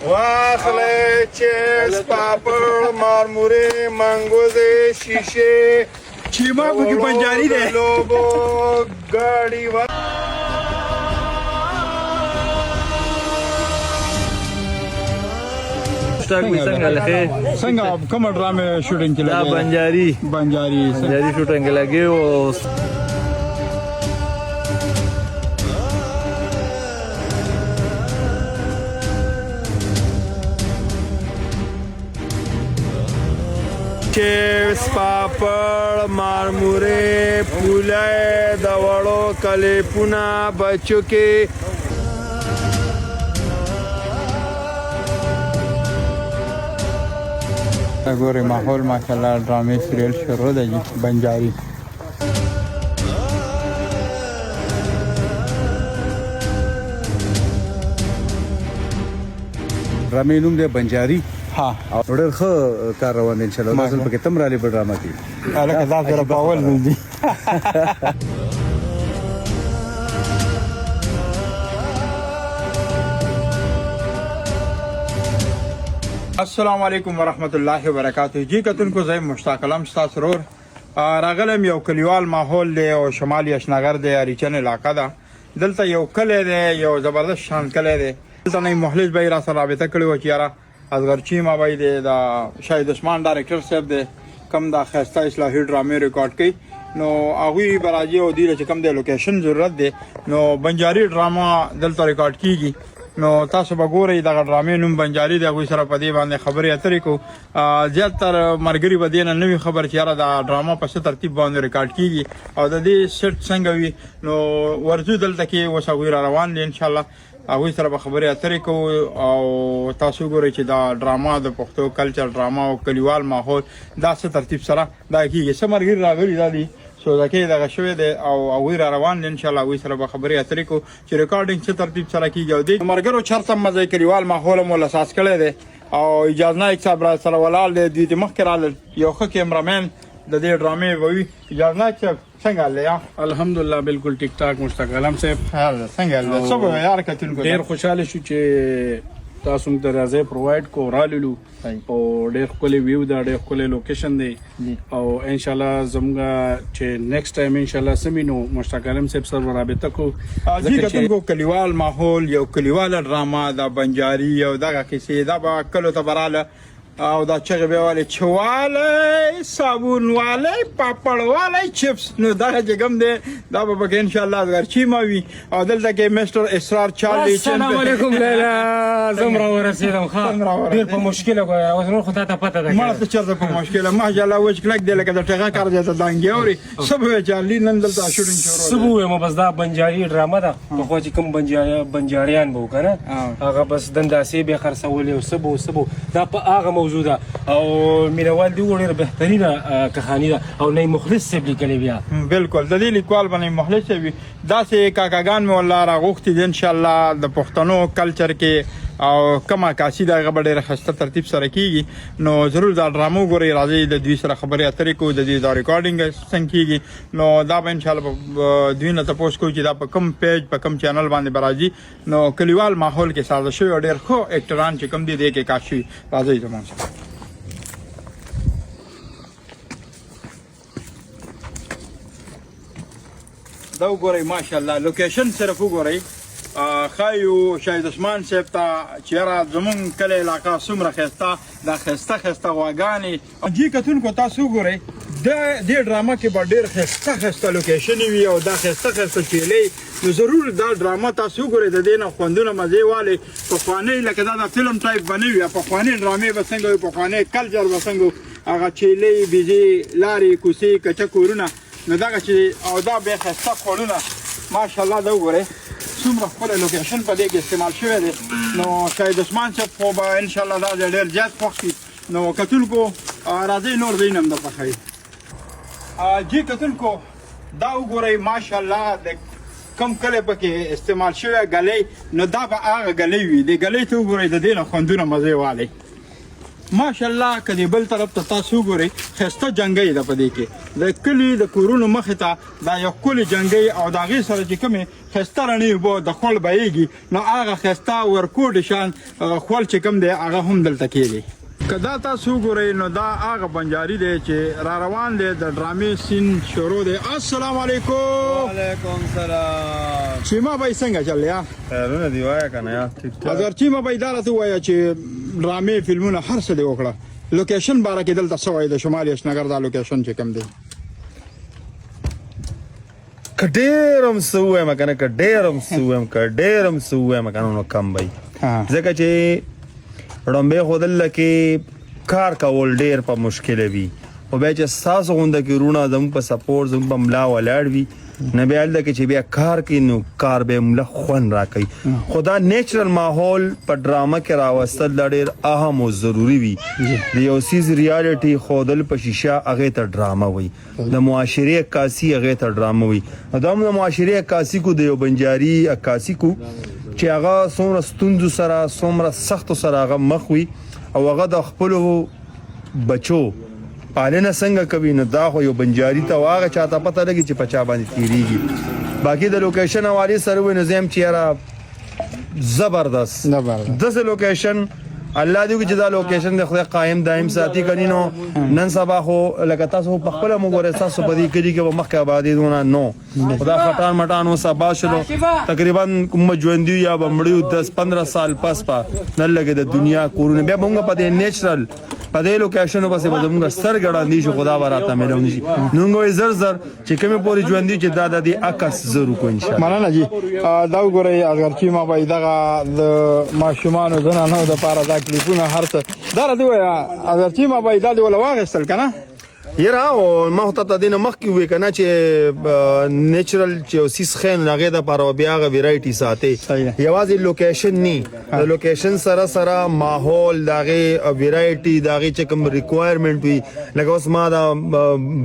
واخلې چپس پاپړ مارمورې منګوزې شیشې چیما پکې بنجاري دی لوبو ګاډي څنګه کومه ډرامه شوټینګ کې دا بنجاري شوټینګ لګي او چپس پاپړ مارمورې پوله د وړو کلیپونه بچو کې ګورې ماحول ماشاءالله ډرامې سریل شروع دی بنجاري ډرامې نوم دی بنجاري ها ډېر ښه کار روان دی ان شاء الله اصل پکې تم را لې په ډرامه کې الکه دا سره باول نه دي السلام علیکم ورحمت الله وبرکاته جی کتونکو زه مشتاق علم ستاسو سرور راغلم یو کلیوال ماحول دی او شمالي اشنغر دی اریچن علاقه ده دلته یو کلی دی یو زبردست شان کلی دی دلته نه مخلص به را سره رابطه کړی و چې یاره اصغر چیما بای دی دا شاهد عثمان ډایرکټر صاحب دی کم دا خسته اصلاحي ډرامې ریکارډ کړي نو هغوی به راځي او دوی له چې کوم دی لوکیشن ضرورت دی نو بنجاري ډراما دلته ریکارډ کیږي نو تاسو به ګورئ دغه ډرامې نوم بنجاري دی هغوی سره په دې باندې خبرې اترې کوو زیاتره ملګري به دې نه نه وي خبر چې یاره دا ډراما په څه ترتیب باندې ریکارډ کیږي او د دې سیټ څنګه وي نو ورځو دلته کې اوس هغوی را روان دي انشاءالله هغوی سره به خبرې اترې کوو او تاسو ګورئ چې دا ډراما د پښتو کلچر ډراما او کلیوال ماحول دا څه ترتیب سره دا کیږي څه ملګري راغلي دا دي سوداګي دغه شوی دی او هغوی را روان دي انشاءالله هغوی سره به خبرې اترې کوو چې ریکارډینګ څه ترتیب سره کیږي او دې ملګرو چرته مزه کلیوال ماحول مو اساس کړی دی او اجازه نایک صاحب را سره ولاړ دی دوی ته مخکې رالل یو ښه کیمرامین د دې ډرامې به وي اجازه نایک صاحب څنګه حال دی الحمدلله بالکل ټیک ټاک مشتاق علم صاحب حال څنګه حال دی څه به یار کتونکو ډېر خوشحاله شو چې تاسو موږ ته راځئ پرووایډ کو راللو او ډېر ښکلی ویو دا ډېر ښکلی لوکیشن دی او انشاءالله زموږ چې نیکسټ ټایم انشاءالله سمې نو مشتاق علم صاحب سره رابطه کوو جی کتونکو کلیوال ماحول یو کلیواله ډراما دا بنجاري او دغه کیسې دا به کلو ته به راله او دا چغې به والی چوالی صابون والی پاپړ والی چپس نو دغه چې کوم دی دا به پکې انشاءالله اصغر چیما وي او دلته کې مسټر اسرار چارلی السلام علیکم لیلا زم راورسېدم ښه ډېر په مشکله اوس نور خو تا ته پته ده مړه ته چېرته په مشکله ماشاءالله وچ کلک دی لکه د ټغه کار دی ته دانګې اوري څه به وایې چارلي نن دلته شوټینګ شروع څه به ووایم بس دا بنجاري ډرامه ده پخوا چې کوم بنجاریان به وو که نه هغه بس دنداسې به یې خرڅولې او څه به و څه به دا په هغه موضوع ده او مینوال دی ډېره بهترینه کهاني ده او نه مخلص صاحب لیکلی بیا بالکل د دې لیکوال به نه مخلص صاحب وي داسې کاکاګان مې والله راغوښتي دي انشاءالله د پښتنو کلچر کې او کوم عکاسي د هغه به ډېره ښایسته ترتیب سره کیږي نو ضرور دا ډرامه وګورئ راځئ د دوی سره خبرې اترې کوو د دې دا ریکارډینګ څنګه کیږي نو دا به انشاءالله دوی نه تپوس کوو چې دا په کوم پیج په کوم چینل باندې به راځي نو کلیوال ماحول کې سازه شوي او ډېر ښه اکټران چې کوم دي دې کې کار شوي راځئ زموږ سره دا وګورئ ماشاءالله لوکیشن صرف وګورئ ښایو شاهد عثمان صاحب ته چې یاره زمونږ کلی علاقه څومره ښایسته دا ښایسته ښایسته غواګانې جي کتونکو تاسو وګورئ دې ډرامه کې به ډېر ښایسته ښایسته لوکیشنې وي او دا ښایسته ښایسته چیلې نو ضرور دا ډرامه تاسو وګورئ د دې نه خوندونه مزې والې پخوانۍ لکه دا د فلم ټایپ به نه وي پخوانۍ ډرامې به څنګه وي پخوانۍ کلچر به څنګه هغه چیلې بیزې لارې کوڅې کچه کورونه نو دغه چې او دا بیا ښایسته خوړونه ماشاءالله دا وګورئ څومره ښکلی لوکیشن په دې کې استعمال شوی دی نو شاهد عثمان صاحب خو به انشاءالله دا ډېر زیات خوښ شي نو کتونکو راځئ نور ځای نه هم درته ښایي جی کتونکو دا وګورئ ماشاءالله د کم کلی پکې استعمال شوی ګلۍ نو دا به هغه ګلۍ وي د ګلۍ ته وګورئ د دې نه خوندونه مزې والی ماشاءالله کدی بل طرف ته تاسو ګورئ خسته جنگي د پدې کې د کلی د کورونو مخ ته دا یو کلی جنگي او د هغې سره چې کومې خسته رڼې اوبه د خوړ بهیږي نو هغه خسته ورکوټ شان خوړ چې کوم دی هغه هم دلته کېږي. که دا تاسو ګورئ نو دا هغه بنجاري دی چې را روان دی د ډرامې سین شروع دی. السلام علیکم. وعلیکم سلام. چیما بای څنګه چل یا خیرونه دی وایا کنه یا ٹھیک ٹھاک. اگر چیما بای دا راته وایه چې ډرامې فلمونه هر څه دی وکړه لوکیشن باره کې دلته څه وایي د شمالي اشنغر دا لوکیشن چې کوم دی کډیرم سوې مکنه کډیرم سوې مکنه نو کم بای ځکه چې رمبه خودل کې کار کول ډیر په مشکل وي او بیا چې تاسو غونډه کې رونه زموږ په سپورټ زموږ په ملا ولاړ وي نه بیا د کې چې بیا کار کې نو کار به مله خون راکړي. خدا نیچرل ماحول په ډرامه کې راوستل ډیر اهم او ضروری وي. د یو سیز ریالټي خودل په شیشه هغه ته ډرامه وي د معاشري عکاسي هغه ته ډرامه وي. دا د معاشري عکاسي کو د یو بنجاري عکاسي کو چې هغه څومره ستونزو سره څومره سخت سره هغه مخ وي او هغه د خپل بچو پالنه څنګه کوي نو دا خو یو بنجاري ته واغه چاته پته لګي چې پچا باندې تیریږي. باقي د لوکیشن حواله سره و نظام چې را زبردست دغه لوکیشن الله دې چې دا لوکیشن د خدای قائم دائم ساتي کني نو نن سبا خو لکه تاسو په خپل موږ تاسو په دې کې کې مخکې آبادی دونه نو خدا خټان مټان او سبا شلو تقریبا کوم ژوندۍ یا بمړیو 10-15 سال پس په نن لګي د دنیا کورونه بیا موږ په دې نیچرل په دې لوکیشن په څیر موږ سر ګړاندې شو خدا وراته ملون شي نو زر زر چې کومه پوری ژوندۍ چې دا د عکس ضرور کو ان شاء الله. مننه جی دا وګورئ اگر چې ما به دغه د ماشومان زنانو د پاره دا کلیپونه هر څه دا راته وایي اگر چې ما به دا دی ولا واغستل کنه یره او ما ته دینه مخ کې وې کنه چې نیچرل چې اوسیس خین هغه د پاره بیا غ ویرایټي ساتي یوازې لوکیشن ني د لوکیشن سره سره ماحول داغه ویرایټي داغه چې کوم ریکوایرمنت وي لکه اوس ما دا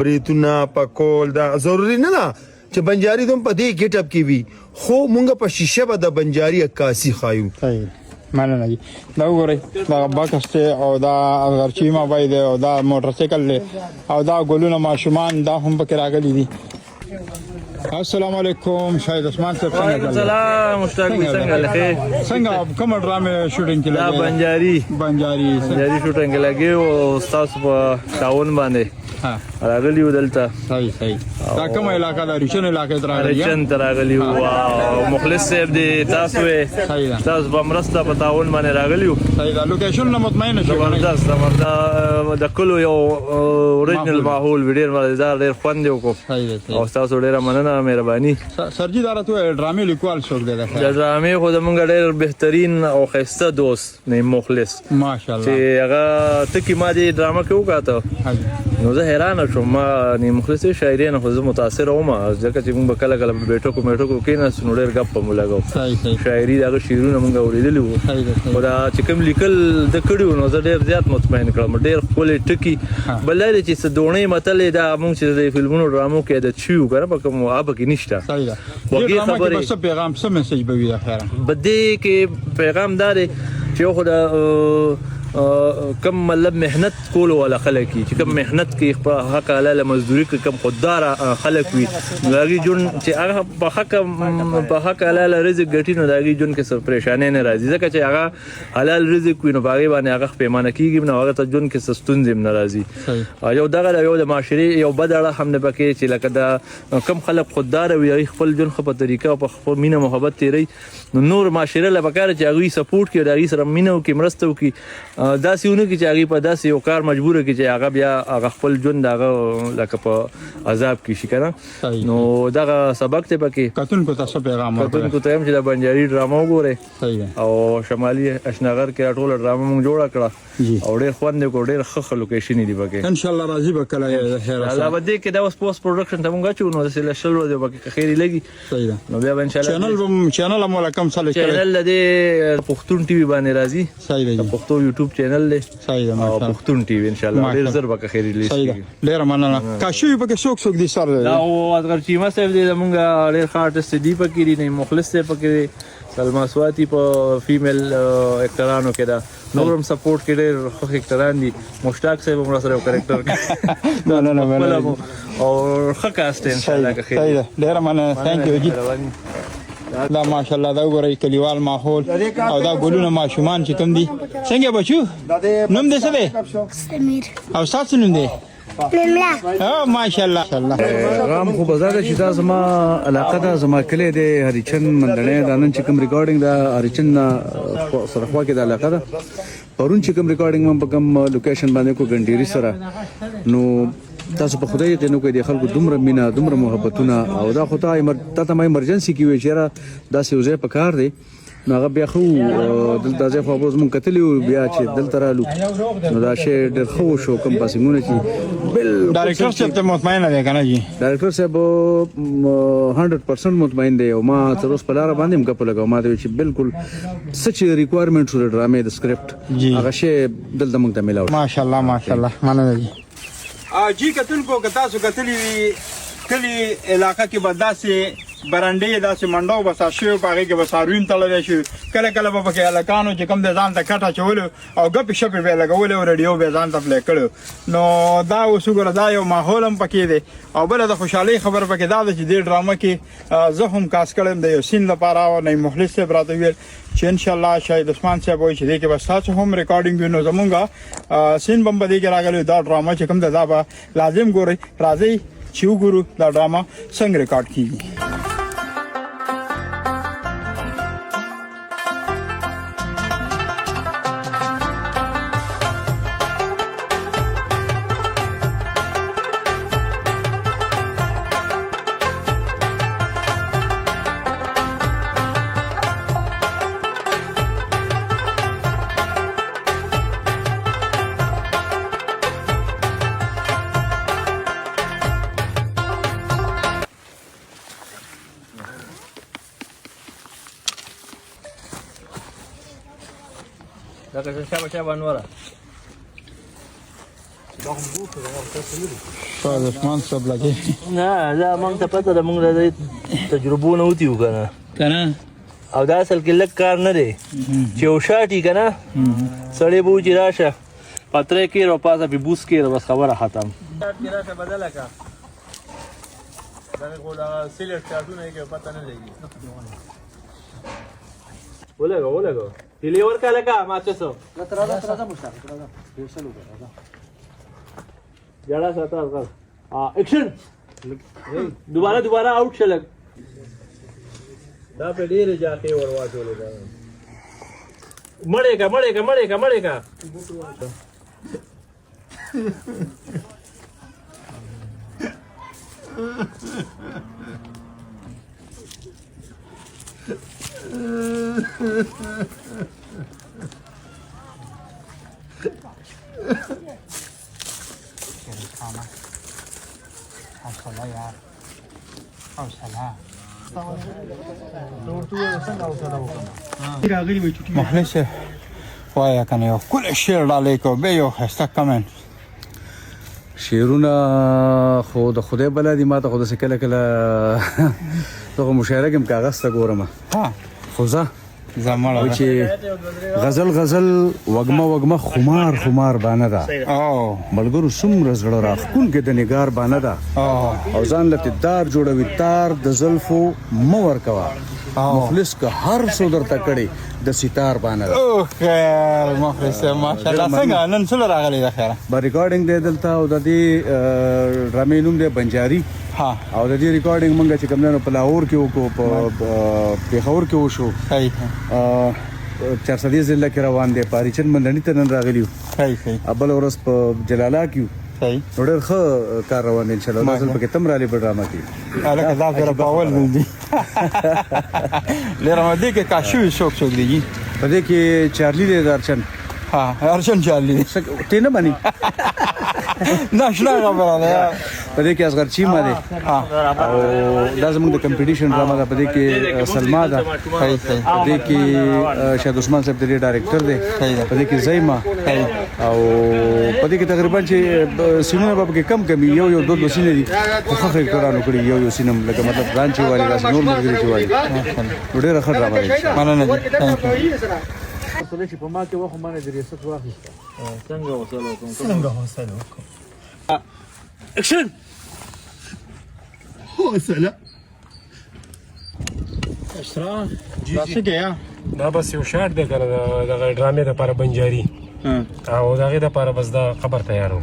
بریتونه پکول دا ضروری نه ده چې بنجاري دوم په دې ګټ اپ کې وي خو مونږ په شیشه به د بنجاري عکاسي خایو. مننه جی دا وګورئ دا باکس او دا اگر چې ما به او دا موټر سایکل او دا ګلونه ماشومان دا هم پکې راغلي دي. السلام علیکم شاهد عثمان صاحب څنګه سلام مشتاق څنګه لخه څنګه کوم ډرامه شوټینګ کې دا بنجاري شوټینګ لګي او تاسو په ټاون باندې راغلی ودلته صحیح دا کوم علاقہ دا ریشن علاقې راغلی ریشن راغلی او مخلص صاحب دی تاسو په مرسته په ټاون باندې راغلی صحیح دا لوکیشن نه مطمئن شو زبردست د کلو یو اوریجنل ماحول ویډیو مزدار ډیر خوند یو کو او تاسو ډیر مننه مهرباني. سرجی دا راته ډرامې لیکوال څوک دی؟ د ډرامې خو زمونږ ډیر بهترین او خسته دوست نه مخلص ماشاءالله چې هغه تکي ما دې ډرامه کې وکاته نو زه حیران شوم ما نه مخلص شاعري نه خو زه متاثر وم ځکه چې موږ کله کله بیٹو کو کیناس نو ډیر غپ مو لګاو شاعري دا شعرونه موږ اوریدلی وو او دا چې کوم لیکل د کړیو نو زه ډیر زیات مطمئن کړم ډیر خپل ټکی بلای چې سدونې متل دا موږ چې د فلمونو ډرامو کې د چیو کنه په کوم اب کې نشته صحیح ده وګړي خبره بس پیغام څه میسج به وي اخره بده کې پیغام دار چې خو دا کم مطلب مهنت کول ولا خلک چې کم مهنت کې خپل حق حلال مزدوري کې کم خوددار خلک وي لږی جون چې هغه په حق حلال رزق ګټي نو داږي جون کې څه پریشانې نه راځي ځکه چې هغه حلال رزق وي نو باغی باندې هغه پیمانه کیږي نو هغه ته جون کې سستون زم ناراضي یو دغه یو د معاشري یو بدړه هم نه پکې چې لکه دا کم خلک خوددار وي خپل جون خپل طریقه او خپل مینه محبت تیری نو نور معاشره لپاره چې هغه سپورټ کوي داږي سره مینه او کې مرسته وکي داسېونه کې چې هغه په داسې یو کار مجبور کې چې هغه بیا هغه خپل ژوند هغه لکه په عذاب کې شي کنه نو دغه سبق ته پکې کتون کو تاسو پیغام کتون کو ته چې د بنجاري ډرامه وګوره او شمالي اشنغر کې ټول ډرامه مونږ جوړ کړه او ډېر خوند کو ډېر ښه لوکیشن دی پکې ان شاء الله راضي وکړه خیر الله بده کې دا اوس پوسټ پروډکشن ته مونږ چونو د سلیکشن ورو پکې خیر لګي نو بیا ان شاء الله چینل مولا کم سره چینل د پښتون ټي وي باندې راځي صحیح دی پښتو یوټیوب چینل دی صحیح ده او پښتون ټي وي ان شاء الله ډیر زر به خیر ریلیز کیږي ډیر مننه کاشوي پکې څوک دي سره دا او اگر چې ما صاحب دې مونږ ډیر ښه آرټست دی پکې نه مخلص ته پکې سلما سواتی په فیمیل اکټرانو کې دا نورم سپورټ کې ډېر ښه اکټران دي. مشتاق صاحب هم سره یو کریکټر نه او ښه کاست ان شاء الله که صحیح ده. ډېره مننه. ثانک یو جی. دا ماشاءالله دا وګورئ کلیوال ماحول او دا ګلونه ماشومان چې کوم دي. څنګه بچو نوم دې څه دی؟ سمیر او ستاسو نوم دی؟ مملا. او ماشاءالله. رام خو بازار چې دا زما علاقه ده، زما کلی دی هریچن منډنۍ. دا نن چې کوم ریکارډینګ ده هریچن سره خوا کې د علاقه ده. پرون چې کوم ریکارډینګ من په کوم لوکیشن باندې کو ګنډيري سره، نو تاسو په خدای ته نو کې د خلکو دومره مینا دومره محبتونه او دا خو ته ما ایمرجنسي کې وی چیرې دا سوزه په کار دی. نو هغه بیا خو دلته ځای خو اوس مونږ کتلی بیا چې دلته رالو نو دا شی ډېر خو شو کوم پاسینګونه چې بالکل ډایرکټر صاحب ته مطمئن دی کنه جی؟ ډایرکټر صاحب 100% مطمئن دی او ما تر اوسه په لار باندې هم کپل لګاو. ما ته چې بالکل سچ ریکوایرمنټ سره ډرامې د سکرپټ هغه شی دلته مونږ ته ملاو. ماشاءالله ماشاءالله مننه جی. جی کتونکو که تاسو کتلی وي کلی علاقه کې به داسې برنډې داسې منډو بس شوي په هغې کې به څاروي هم تړلی شي. کله کله به پکې هلکانو چې کوم دی ځان ته کټ اچولو او ګپې شپې به یې لګولې او رډیو به یې ځان ته پلی کړی. نو دا اوس وګوره دا یو ماحول هم پکې دی. او بله د خوشحالۍ خبره پکې دا ده چې دې ډرامه کې زه هم کاست کړی یم د یو سین لپاره. او نعیم مخلص صاحب راته ویل چې انشاءالله شاید عثمان صاحب وایي چې دې کې به ستاسو هم ریکارډینګ وي. نو زمونږ سین به هم په دې کې راغلی. دا ډرامه چې کوم دی دا به لازم ګورئ. راځئ چې وګورو دا ډرامه څنګه ریکارډ کیږي. دا که شابه انوره شاید عثمان صاحب لګي نه دا موږ ته پته ده، موږ د تجربو نه وتیو کنه او دا اصل کې لږ کار نه دی چې یو شاټي کنه سړی به و چې راشه پتری کېر او پاسه پې بوس کېر بس خبره ختم. شاټ کې راشه بدله که دغه خو دغه سیلټ شاټونه یې کې پته نه لګي. ولګو هیلې ورکه لکه ماچسو جړه ساته کر اکشن دوباره آؤٹ شلک دا په ډیره جاکې ورواچولې دا مړې کا مخلص وایا کنه یو کل شعر ډالې کو به یو خسته کمنټ. شعرونه خو د خدای بلا دي. ما ته خو داسې کله دغه مشاعره کې هم کاغذ ته ګورم خو زه زمړه چې غزل وږمه خمار بانه ده او ملګرو څومره زړه راښکونکې د نګار بانه ده او ځان لته دار جوړوي تار د زلفو مه ورکوه مخلص که هر څو درته کړي د ستار بانه ده. او خیر مخلص ماشاءالله. څنګه نن څه راغلی ده؟ خیر با ریکارډینګ دی دلته او د دې ډرامې نوم دی بنجاري. ها او د دې ریکارډینګ مونږ چې کوم نه په لاهور کې وکړو په پیښور کې وشو. صحیح 430 ضلع کې روان دی. پاریچن منډني ته نن راغلیو. صحیح ابل ورځ په جلالا کې صحیح ډېر ښه کار روان دی ان شاء الله. اصل پکې تم را لې په ډرامه کې الکه دا سره باول نه دي لره دې کې کاشوي څوک دی په دې کې چارلی دی درچن. ها ارشن چارلی ته نه باندې ناشنا خبره ده. په په دې کې اصغر چیما دی او دا زموږ د کمپټیشن ډرامه ده. په دې کې سلما ده، په دې کې شاهد عثمان صاحب د ډایرکټر دی، په دې کې زیما او په دې کې تقریبا چې سینونه په کې کم یو دوه سینې دي خو ښه کړهانو کړی یو سینم لکه مطلب ځان چې وایي راس نور مرګري چې وایي ډېره ښه ډرامه ده. مننه دي. اصل چې په ما کې وخت باندې د ریاست واخیسته څنګه وصل وکم اکشن حوصله اسرا تاسو کې یا دا بس یو شارټ دی کنه د ډرامې لپاره بنجاري او دغه لپاره بس دا خبر تیارو.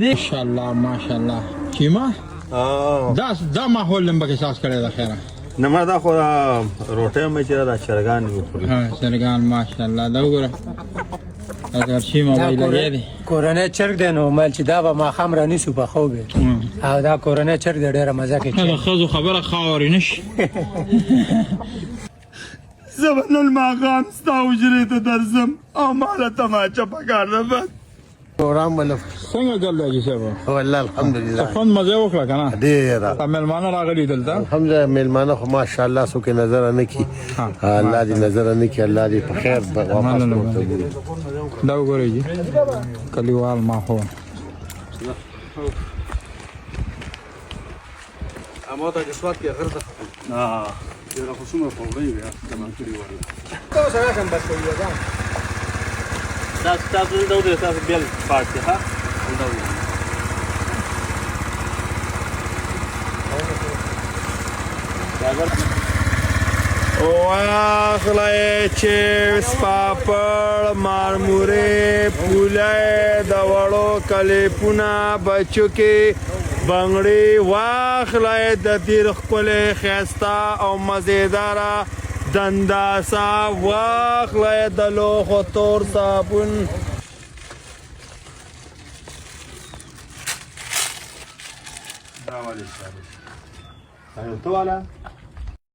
ماشاءالله ماشاءالله چیما دا ماحول لمبه کې ساس کړی دا خیره نه ما دا خو روټه مې چې دا چرګان وخوري. چرګان ماشاءالله دا وګوره اگر چیما وای لګی دی کورنۍ چرګ دی نو مال چې دا به ماښام رانیسو په خوب او دا کورنۍ چرګ دی ډېره مزه کوي. دا خزو خبره خاورې نشي. زبن الماقام ستا حجرې ته درځم او ماله تماچه پکار ده بس. پروګرام ولف څنګه ګل دی صاحب؟ والله الحمدلله فون مزه وکړه کنه ډېره مېلمانه راغلي دلته الحمدلله میلمانه خو ماشاءالله سو کې نظر نه کی الله دې نظر نه کی الله دې په خیر واپس دا وګورئ جی کلیوال ماحول اما ته د سواد کې غرض یو خصومه فوقي بیا تمام کړی و تاسو دا د تاسو بیل پارت ها واخلای چپس پاپړ مارمورې پوله د وړو کلیپونه بچو کې بنگړي واخلای د تیر خپلې ښایسته او مزیداره دنداسا واخلای د لوښو تور صابون تو والا